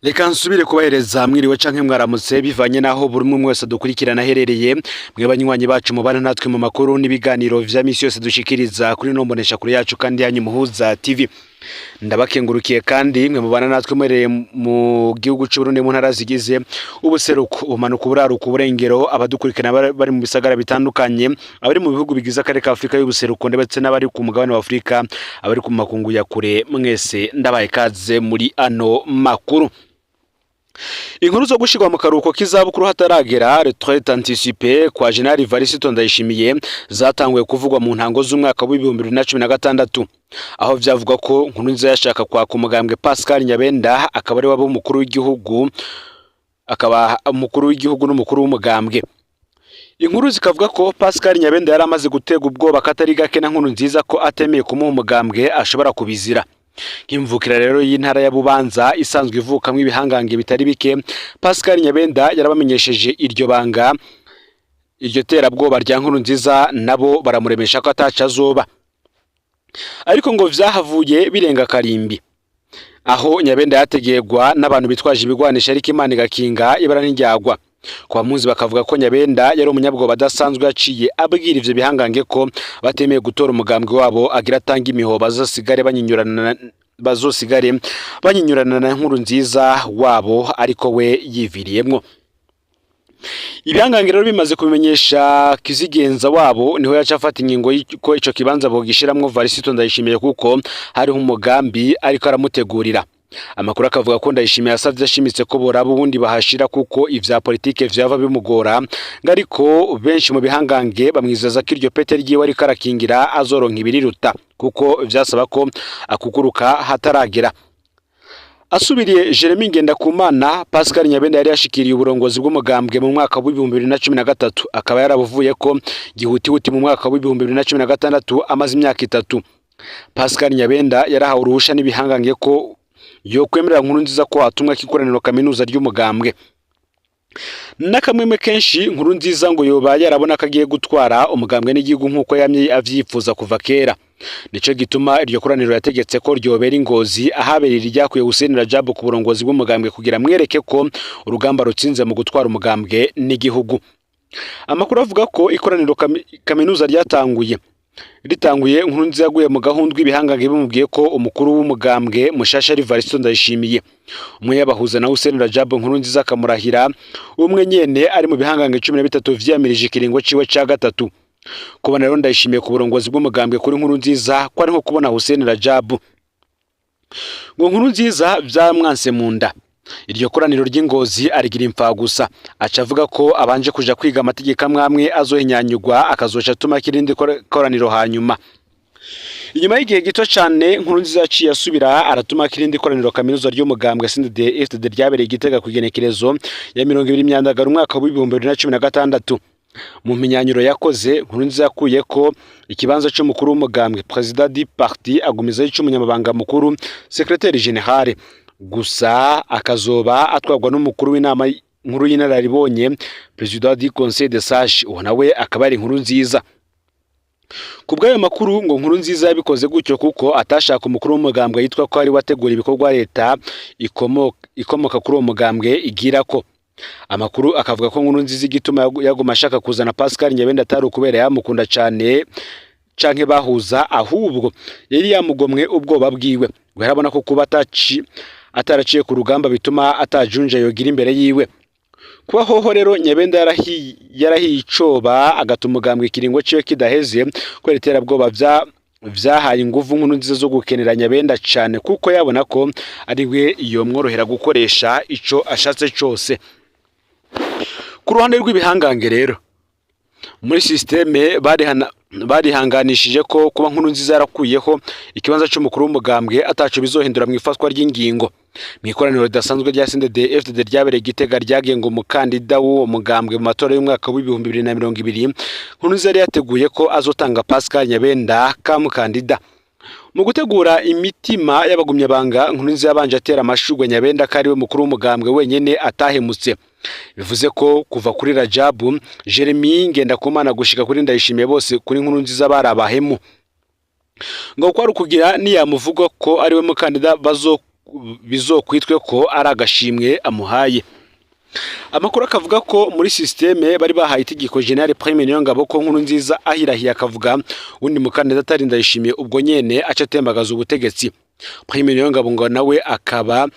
Reka nsubire kubahereza mwiriwe canke mwaramutse bivanye naho buri umwe wese dukurikirana aherereye mwe banywanyi bacu mubana natwe mu makuru n'ibiganiro vya misi yose dushikiriza kuri nombonesha kuri yacu kandi yanyu Muhuza TV. Ndabakengurukiye kandi mwe mubana natwe mwereye mu gihugu cy'u Burundi mu ntara zigize ubuseruko umanuka uburaruko uburengero abadukurikirana bari mu bisagara bitandukanye abari mu bihugu bigize akarere ka Afrika y'ubuseruko ndetse n'abari ku mugabane wa Afrika abari ku makungu ya kure mwese ndabaye kaze muri ano makuru. Inkuru zo gushirwa mu karuhuko k'izabukuru hataragera retraite anticipée kwa General Varisito Ndayishimiye zatanguye kuvugwa mu ntango z'umwaka wa 2016 aho vyavugwa ko Nkurunziza yashaka kwa kumugambwe Pascal Nyabenda akaba ari wabo umukuru w'igihugu n'umukuru w'umugambwe. Inkuru zikavuga ko Pascal Nyabenda yari amaze gutega ubwoba katari gake na Nkurunziza ko atemeye kumuha umugambwe ashobora kubizira. Nk'imvukira rero y'intara ya Bubanza isanzwe ivukamwe ibihangange bitari bike, Pascal Nyabenda yarabamenyesheje iryo banga iryo terabwoba rya Nkurunziza nabo baramuremesha ko ataca azoba. Ariko ngo vyahavuye birenga karimbi aho Nyabenda yategegwa n'abantu bitwaje ibigwanisha ariko Imana igakinga ibara n'indyagwa. Kwa munzi bakavuga ko Nyabenda yari umunyabwoba adasanzwe yaciye abwira ivyo bihangange ko batemeye gutora umugambwe wabo agira atanga imiho bazosigare banyinyurana na Nkurunziza wabo ariko we yiviriyemwo. Ibihangange rero bimaze kubimenyesha Kizigenza wabo niho yaca afata ingingo ko ico kibanza bogishiramwo Varisito Ndayishimiye kuko hari umugambi ariko aramutegurira. Amakuru akavuga ko Ndayishimiye asavye ashimitse ko boraba ubundi bahashira kuko ivya politike vyava bimugora ngariko benshi mu bihangange bamwizeza ko iryo pete ryiwe ari karakingira azoronka ibiriruta kuko vyasaba ko akukuruka hataragera. Asubiriye Jeremy Ngendakumana, Pascal Nyabenda yari yashikiriye uburongozi bw'umugambwe mu mwaka wa 2013 akaba yarabuvuye ko gihutihuti mu mwaka wa 2016 amaze imyaka 3. Pascal Nyabenda yarahawe uruhusha n'ibihangange ko yo kwemerera Nkurunziza ko atumwa kikoraniro kaminuza ry'umugambwe. Nakamweme kenshi Nkurunziza ngo yoba yarabona kagiye gutwara umugambwe n'igihugu nkuko yamye avyifuza kuva kera. Nico gituma iryo koraniro yategetse ko ryobera Ingozi ahaberera ryakuye Hussein Rajab ku burongozi bw'umugambwe kugira mwereke ko urugamba rutsinze mu gutwara umugambwe n'igihugu. Amakuru avuga ko ikoraniro kaminuza ritanguye Nkurunziza yaguye mu gahundwe ibihangange bimubwiye ko umukuru w'umugambwe mushasha ari Varisito Ndayishimiye. Umwe yabahuza na Hussein Rajab Nkurunziza akamurahira umwe nyene ari mu bihangange 13 vyamirije ikiringo ciwe ca gatatu. Kubona rero Ndayishimiye ku burongozi bw'umugambwe kuri Nkurunziza ko ari nko kubona Hussein Rajab. Ngo Nkurunziza vyamwanse mu nda. Iryo koraniro ry'Ingozi arigira impfa gusa aca avuga ko abanje kuja kwiga amategeko amwamwe azohinyanyugwa akazoca atuma kirindi koraniro hanyuma. Inyuma y'igihe gito cyane Nkurunziza yaciye asubira aratuma kirindi koraniro kaminuza ry'umugambwe CNDD-FDD ryabereye Gitega ku igenekerezo ya 20 Myandagaro umwaka wa 2016. Mu minyanyuro yakoze Nkurunziza yakuye ko ikibanza cy'umukuru w'umugambwe President du Parti agumiza y'umunyamabanga mukuru Secrétaire Général gusa akazoba atwagwa n'umukuru w'inama nkuru y'inararibonye President du Conseil des Sages nawe akaba ari Nkurunziza. Kubwayo makuru ngo Nkurunziza yabikoze gutyo kuko atashaka umukuru w'umugambwe yitwa ko ari wategura ibikorwa leta ikomoka kuri uwo mugambwe igira ko. Amakuru akavuga ko Nkurunziza igituma yaguma ashaka kuzana Pascal Nyabenda atari ukubera yamukunda cyane canke bahuza ahubwo yari yamugomwe ubwoba bwiwe ngo yarabona ko kuba ataraciye ku rugamba bituma atajunja yogira imbere yiwe. Kuba hoho rero Nyabenda yarahiye icoba agatuma umugambwe ikiringo ciwe kidaheze ko iterabwoba vyahaye inguvu Nkurunziza zo gukenera Nyabenda cyane kuko yabona ko ari we iyo mworohera gukoresha ico ashatse cyose. Ku ruhande rw'ibihangange rero muri systeme barihanganishije ko kuba Nkurunziza yarakuyeho ikibanza cy'umukuru w'umugambwe ataco bizohindura mu ifatwa ry'ingingo. Mwikoraniro ridasanzwe rya CNDD-FDD ryabereye Gitega ryagenga umukandida w'uwo mugambwe mu matora y'umwaka wa 2020. Nkurunziza yari yateguye ko azotanga Pascal Nyabenda kamukandida. Mu gutegura imitima y'abagumya banga Nkurunziza yabanje atera amashugwe Nyabenda kari we mukuru w'umugambwe wenyene atahemutse. Bivuze ko kuva kuri Rajab, Jeremy Ngendakumana gushika kuri Ndayishimiye bose kuri Nkurunziza barabahemu. Ngo kwari kugira niyamuvuga ko ari we mukandida bizokwitwe ko ari agashimwe amuhaye. Amakuru akavuga ko muri systeme bari bahaye itegeko General Prime Niyongabo ko Nkurunziza ahirahiye akavuga undi mukandida atari Ndayishimiye ubwo nyene aca atembagaza ubutegetsi. Prime Niyongabo ngo nawe akaba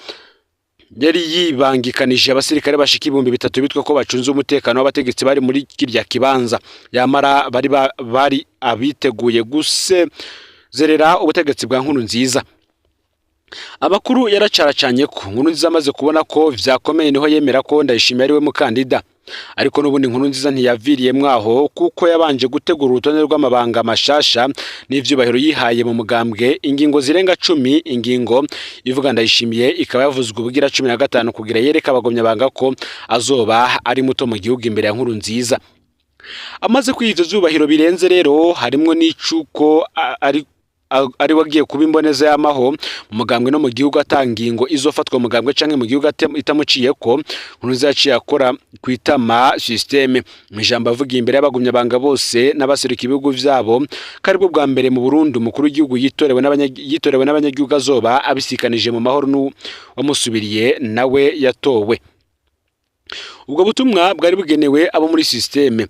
yari yibangikanije abasirikare bashika 3000 bitwa ko bacunze umutekano w'abategetsi bari muri kirya kibanza, yamara bari abiteguye gusezerera ubutegetsi bwa Nkurunziza. Amakuru yaracaracanye ko Nkurunziza amaze kubona ko vyakomeye niho yemera ko Ndayishimiye ari we mukandida, ariko n'ubundi Nkurunziza ntiyaviriye mwaho kuko yabanje gutegura urutonde rw'amabanga mashasha n'ivyubahiro yihaye mu mugambwe. Ingingo zirenga 10, ingingo ivuga Ndayishimiye ikaba yavuzwe ubugira 15 kugira yereka abagomya banga ko azoba ari muto mu gihugu imbere ya Nkurunziza. Amaze kwivyo vyubahiro birenze rero harimwo n'icuko ari wagiye kuba imboneza y'amaho mu mugambwe no mu gihugu atangingo izofatwa mu mugambwe canke mu gihugu itamuciye ko Nkurunziza yaciye akora kwitama systeme. Mu ijambo avugiye imbere y'abagumya banga bose n'abaseruka ibihugu vyabo karibwo bwa mbere mu Burundi umukuru w'igihugu yitorewe n'abanyagihugu azoba abisikanije mu mahoro n'uwamusubiriye nawe yatowe. Ubwo butumwa bwari bugenewe abo muri systeme.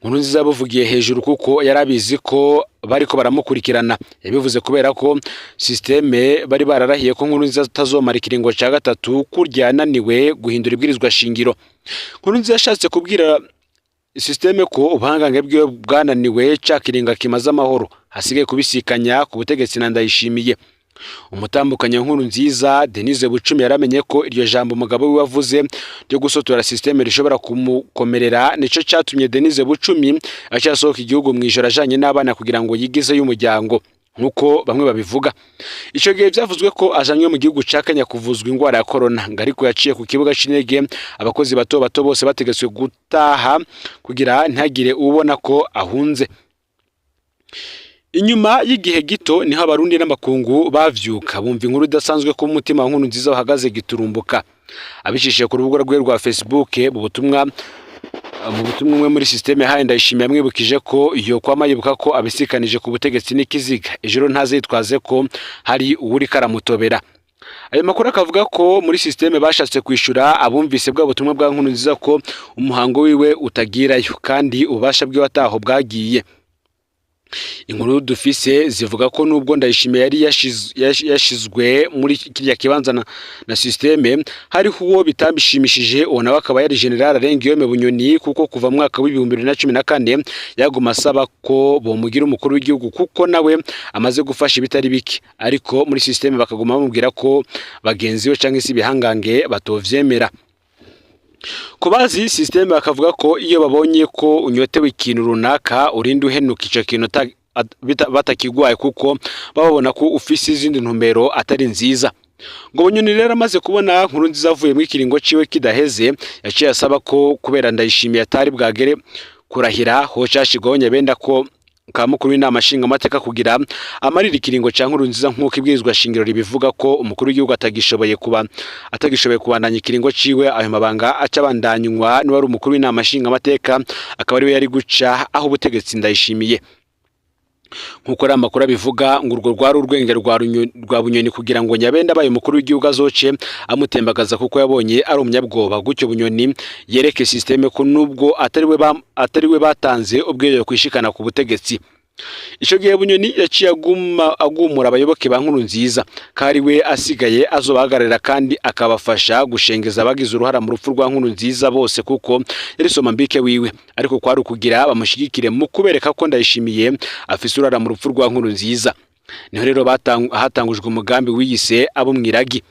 Nkurunziza bavugiye hejuru kuko yarabizi ko bariko baramukurikirana. Yabivuze kubera ko systeme bari bararahiye ko Nkurunziza atazomara ikiringo ca gatatu kurya yananiwe guhindura ibwirizwa shingiro. Nkurunziza yashatse kubwira systeme ko ubuhangange bwiwe bwananiwe ca kiringa kimaze amahoro, hasigaye kubisikanya ku butegetsi na Ndayishimiye. Umutambukanya Nkurunziza Denise Bucumi yaramenye ko iryo jambo umugabo we wavuze ryo gusotora systeme rishobora kumukomerera, nico catumye Denise Bucumi acasohoka igihugu mwijoro ajanye n'abana kugira ngo yigize y'umuryango nkuko bamwe babivuga. Ico gihe vyavuzwe ko ajanywe mu gihugu ca Kenya kuvuzwa ingwara ya corona, ngariko yaciye ku kibuga c'intege abakozi bato bose bategetswe gutaha kugira ntagire ubona ko ahunze. Inyuma y'igihe gito niho abarundi n'amakungu bavyuka bumva inkuru idasanzwe ko umutima wa Nkurunziza uhagaze giturumbuka. Abicishije ku rubuga rwe rwa Facebook mu butumwa umwe muri systeme yahaye Ndayishimiye amwibukije ko iyo kwama yibuka ko abisikanije ku butegetsi n'ikiziga ejoro ntazitwaze ko hari uwuri karamutobera. Ayo makuru akavuga ko muri systeme bashatse kwishura abumvise bwa butumwa bwa Nkurunziza ko umuhango wiwe utagirayo kandi ubasha bwe wataho bwagiye. Inkuru dufise zivuga ko nubwo Ndayishimiye yari yashizwe muri kirya kibanza na systeme hariho uwo bitambishimishije, ona bakaba yari General Arengiyome Bunyoni kuko kuva mwaka w'2014 yaguma asaba ko bomugira umukuru w'igihugu kuko nawe amaze gufasha ibitari biki, ariko muri systeme bakaguma bamubwira ko bagenzi we canke si bihangange batovyemera. Kubazi systeme bakavuga ko iyo babonye ko unyotewe ikintu runaka urinde uhenuka ico kintu batakigwaye kuko babona ko ufise izindi ntumbero atari nziza. Ngo Bunyoni rero amaze kubona Nkurunziza avuye mu kiringo ciwe kidaheze yaciye asaba ko kubera Ndayishimiye atari bwagere kurahira ho cashigwaho nyabenda ko kamukuru w'inama nshinga amateka kugira amarira ikiringo ca Nkurunziza nk'uko ibwirizwa shingiro ribivuga ko umukuru w'igihugu atagishoboye kubandanya ikiringo ciwe. Ayo mabanga aca bandanywa n'uwari umukuru w'inama nshinga amateka akaba ari we yari guca aho ubutegetsi Ndayishimiye. Nkuko ari amakuru abivuga ngo urwo rwari urwenge rwa Bunyoni kugira ngo nyabenda abaye umukuru w'igihugu azoce amutembagaza kuko yabonye ari umunyabwoba. Gutyo Bunyoni yereke systeme ko nubwo atari we batanze ubwenge kwishikana ku butegetsi. Ico gihe Bunyoni yaciye agumura abayoboke ba Nkurunziza kari we asigaye azobahagarira kandi akabafasha gushengeza abagize uruhara mu rupfu rwa Nkurunziza bose kuko yari soma mbike wiwe, ariko kwari kugira bamushigikire mu kubereka ko Ndayishimiye afise uruhara mu rupfu rwa Nkurunziza. Niho rero hatangujwe umugambi wiyise abo mwiragi.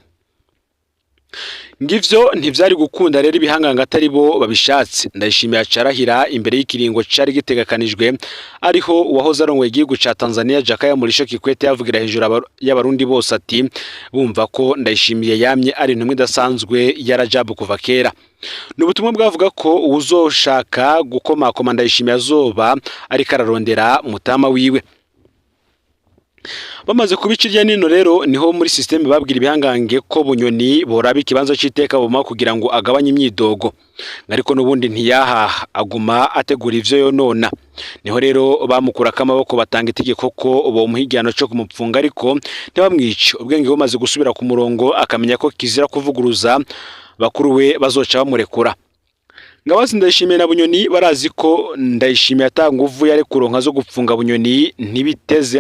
Ngivyo ntivyari gukunda rero ibihanganga atari bo babishatse. Ndayishimiye acarahira imbere y'ikiringo cari gitegakanijwe ariho uwahoze arongoye igihugu ca Tanzania Jakaya Mrisho Kikwete yavugira hejuru y'abarundi bose ati bumva ko Ndayishimiye yamye ari intumwe idasanzwe yarajabu kuva kera. N'ubutumwa bwavuga ko uzoshaka gukomakoma Ndayishimiye azoba ariko ararondera mutama wiwe. Bamaze kubica irya nino rero niho muri systeme babwira ibihangange ko Bunyoni boraba ikibanza c'iteka buma kugira ngo agabanye imyidogo, ariko nubundi ntiyahaha aguma ategura ivyo yonona. Niho rero bamukurako amaboko batanga itegeko ko bomuha igihano co kumupfunga, ariko ntibamwice. Ubwenge bumaze gusubira ku murongo akamenya ko kizira kuvuguruza bakuru we bazoca bamurekura. Ngabazi Ndayishimiye na Bunyoni barazi ko Ndayishimiye atanga nguvu yari kuronka zo gupfunga Bunyoni ntibiteze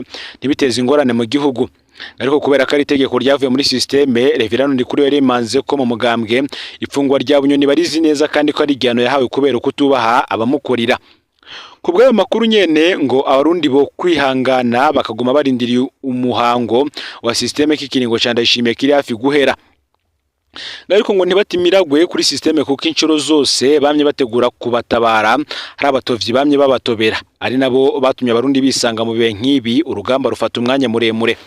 ingorane mu gihugu, ariko kubera ko ari itegeko ryavuye muri systeme, Reverano Ndikuri yari manze ko mu mugambwe ipfungwa rya Bunyoni barizi neza kandi ko ari igihano yahawe kubera kutubaha abamukorira. Kubwayo makuru nyene ngo abarundi bo kwihangana bakaguma barindiriye umuhango wa systeme k'ikiringo ca Ndayishimiye kiri hafi guhera. Ariko ngo ntibatimiragwe kuri systeme kuko inshuro zose bamye bategura kubatabara, hari abatovyi bamye babatobera, ari nabo batumye abarundi bisanga mu bihe nk'ibi, urugamba rufata umwanya muremure.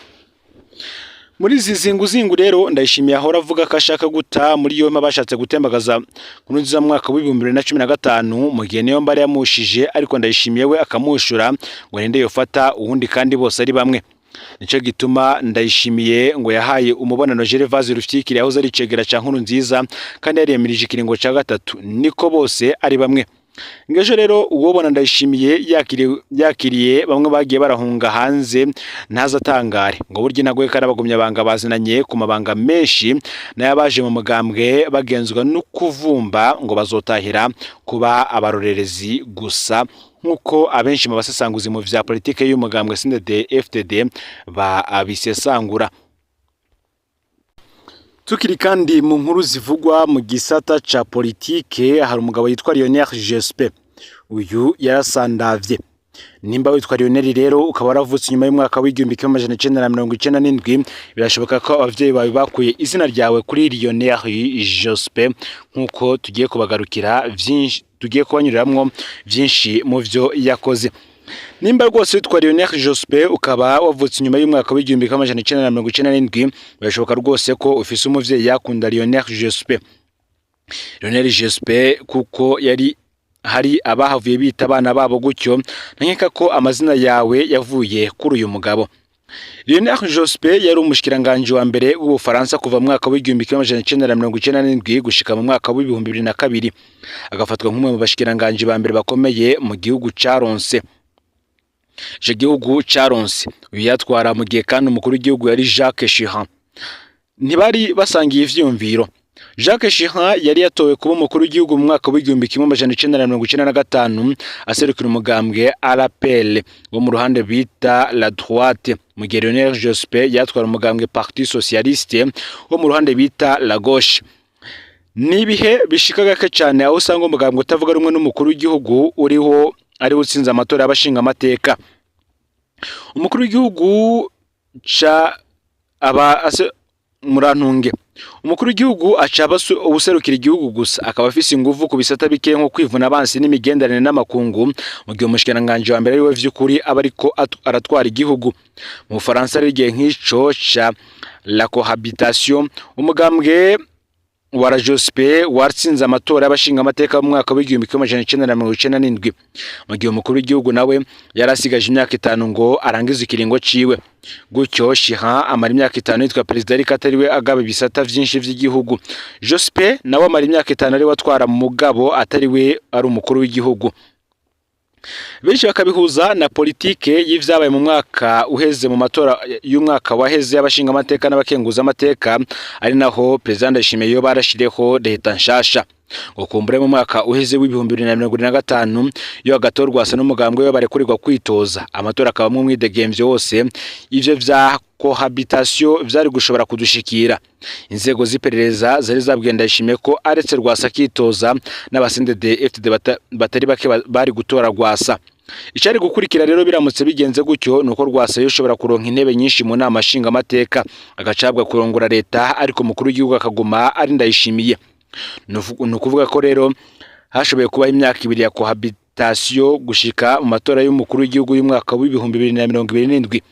Muri zizinguzingu rero Ndayishimiye ahora avuga ko ashaka guta muri yompa bashatse gutembagaza Nkurunziza mu mwaka wa 2015 mu gihe niyo mbare yamushije, ariko Ndayishimiye we akamushura ngo ninde yofata uwundi kandi bose ari bamwe. Nico gituma Ndayishimiye ngo yahaye umubonano Gervase Rufyikiri yahoze ari cegera ca Nkurunziza kandi yaremirije ikiringo ca gatatu, niko bose ari bamwe. Ngejo rero uwobona Ndayishimiye yakiriye bamwe bagiye barahunga hanze ntazatangare ngo buryo nagwe karabagumya banga bazinanye ku mabanga menshi nayabaje mu mugambwe bagenzwa no kuvumba ngo bazotahira kuba abarorerezi gusa, nkuko abenshi mu basesanguzi mu vya politike y'umugambwe CNDD FDD ba abisesangura. Tukiri kandi mu nkuru zivugwa mu gisata ca politike, hari umugabo yitwa Lionel Jospin. Uyu yarasandavye. Nimba witwa Lionel rero ukaba waravutse nyuma y'umwaka w'igihumbi kimwe amajana 1997, birashoboka ko abavyeyi bawe bakuye izina ryawe kuri Lionel Jospin, nkuko tugiye kubagarukira vyinshi, tugiye kubanyuriramwo vyinshi mu vyo yakoze. Nimba rwose witwa Lionel Jospin ukaba wavutse nyuma y'umwaka w'igihumbi kimwe amajana 1997, birashoboka rwose ko ufise umuvyeyi yakunda Lionel Jospin. Lionel Jospin kuko hari abahavuye bita abana babo gutyo, nkeka ko amazina yawe yavuye kuri uyu mugabo. Lionel Jospin yari umushikiranganje wa mbere w'Ubufaransa kuva mu mwaka w'igihumbi kimwe amajana 1997 gushika mu mwaka w'ibihumbi 2002, agafatwa nk'umwe mu bashikiranganje ba mbere bakomeye mu gihugu caronse. Je gihugu caronse uyu yatwara mu gihe kandi umukuru w'igihugu yari Jacques Chirac. Ntibari basangiye ivyumviro. Jacques Chirac yari yatowe kuba umukuru w'igihugu mu mwaka w'igihumbi kimwe amajana 1995 aserukira umugambwe RPL wo mu ruhande bita la droite, mu gihe Lionel Jospin yatwara umugambwe Parti Socialiste wo mu ruhande bita la gauche. Nibihe bishikaga ke cyane aho usanga umugambwe utavuga rumwe n'umukuru w'igihugu uriho ari utsinze amatora y'abashinga amateka. Umukuru w'igihugu ca murantunge. Umukuru w'igihugu acaba ubuserukira igihugu gusa, akaba afise inguvu ku bisata bike nko kwivuna abansi n'imigenderanire n'amakungu, mu gihe umushikiranganje wa mbere ari we vy'ukuri aba ariko aratwara igihugu. Mu Bufaransa ari igihe nk'ico ca la cohabitation, umugambwe wa Jospin watsinze amatora y'abashinga amateka mu mwaka w'igihumbi kimwe amajana 1997, mu gihe umukuru w'igihugu nawe yarasigaje imyaka 5 ngo arangize ikiringo ciwe. Gutyo Chirac amara imyaka 5 yitwa president ariko atariwe agaba ibisata vyinshi vy'igihugu. Jospin nawe amara imyaka 5 ari watwara mu mugabo atariwe ari umukuru w'igihugu. Benshi bakabihuza na politike y'ivyabaye mu mwaka uheze mu matora y'umwaka waheze y'abashinga amateka n'abakenguza amateka, ari naho president Ndayishimiye yo barashireho leta nshasha. Ngo kumbure mu mwaka uheze w'ibihumbi 2025 yo agatorwa asa n'umugambwe we barekurirwa kwitoza, amatora akaba mu mwidegemvyo wose, ivyo vya cohabitation vyari gushobora kudushikira. Inzego z'iperereza zari zabwiye Ndayishimiye ko aretse Rwasa kitoza n'abasendede FDD batari bake bari gutora Rwasa. Icari gukurikira rero biramutse bigenze gutyo nuko Rwasa yoshobora kuronka intebe nyinshi mu nama nshinga amateka, agacabwa kurongora leta, ariko mukuru w'igihugu akaguma ari Ndayishimiye. Nukuvuga ko rero hashoboye kuba imyaka 2 ya cohabitation gushika mu matora y'umukuru w'igihugu y'umwaka w'ibihumbi 2027.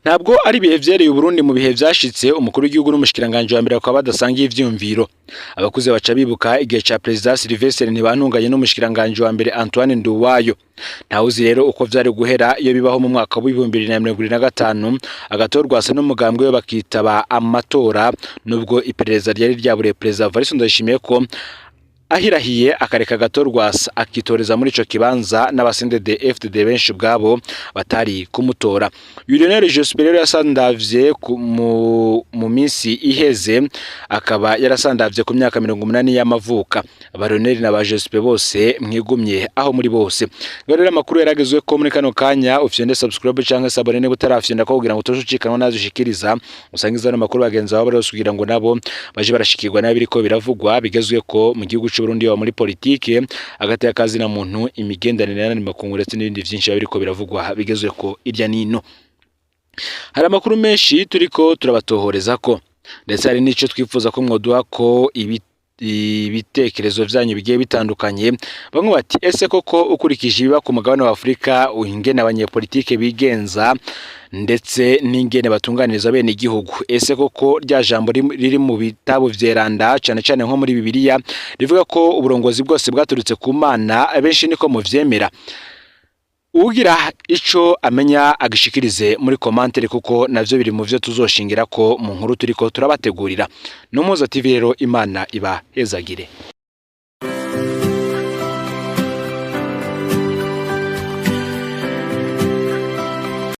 ntabwo ari bihe vyereye Burundi mu bihe vyashitse umukuru w'igihugu n'umushikiranganje wa mbere bakaba badasangiye ivyumviro. Abakuze baca bibuka igihe ca President Sylvestre Ntibantunganye n'umushikiranganje wa mbere Antoine Nduwayo. Ntawuzi rero uko vyari guhera iyo bibaho mu mwaka wa 2025 agatorwa asa n'umugambwe we bakitaba amatora nubwo iperereza ryari ryaburiye President Evariste Ndayishimiye ko ahirahiye akareka gatorwasa akitoreza muri ico kibanza n'abasendede FDD benshi bwabo batari kumutora. Lionel Jospin rero yasandavye mu minsi iheze akaba yarasandavye ku myaka 80 y'amavuka. Abaroneri na ba Jospin bose mwigumye aho muri bose. Rero amakuru yaragezwe ko muri kano kanya ufyende subscribe canke sabone butarafyenda ko kugira ngo utoshyikiranwa nazishikiriza usangiza n'amakuru bagenza babo bose kugira ngo nabo baje barashikirwa n'abiriko biravugwa bigezwe ko mu gihugu Burundi wa muri politike agati y'akazi na muntu imigendanire n'amakungu ndetse n'ibindi byinshi biriko biravugwa bigezwe ko irya nino. Hari amakuru menshi turiko turabatohoreza ko ndetse hari n'ico twifuza ko mwoduha ko ibitekerezo vyanyu bigiye bitandukanye. Bamwe bati ese koko ukurikije ibiba ku mugabane wa Afrika ingene abanyepolitike bigenza ndetse n'ingene batunganiriza bene igihugu, ese koko rya jambo riri mu bitabo vyeranda cyane cyane nko muri Bibiliya rivuga ko uburongozi bwose bwaturutse ku Mana, benshi niko muvyemera? Ugira ico amenya agishikirize muri commentaire kuko navyo biri mu vyo tuzoshingira ko mu nkuru turiko turabategurira. Numuza TV rero Imana iba hezagire.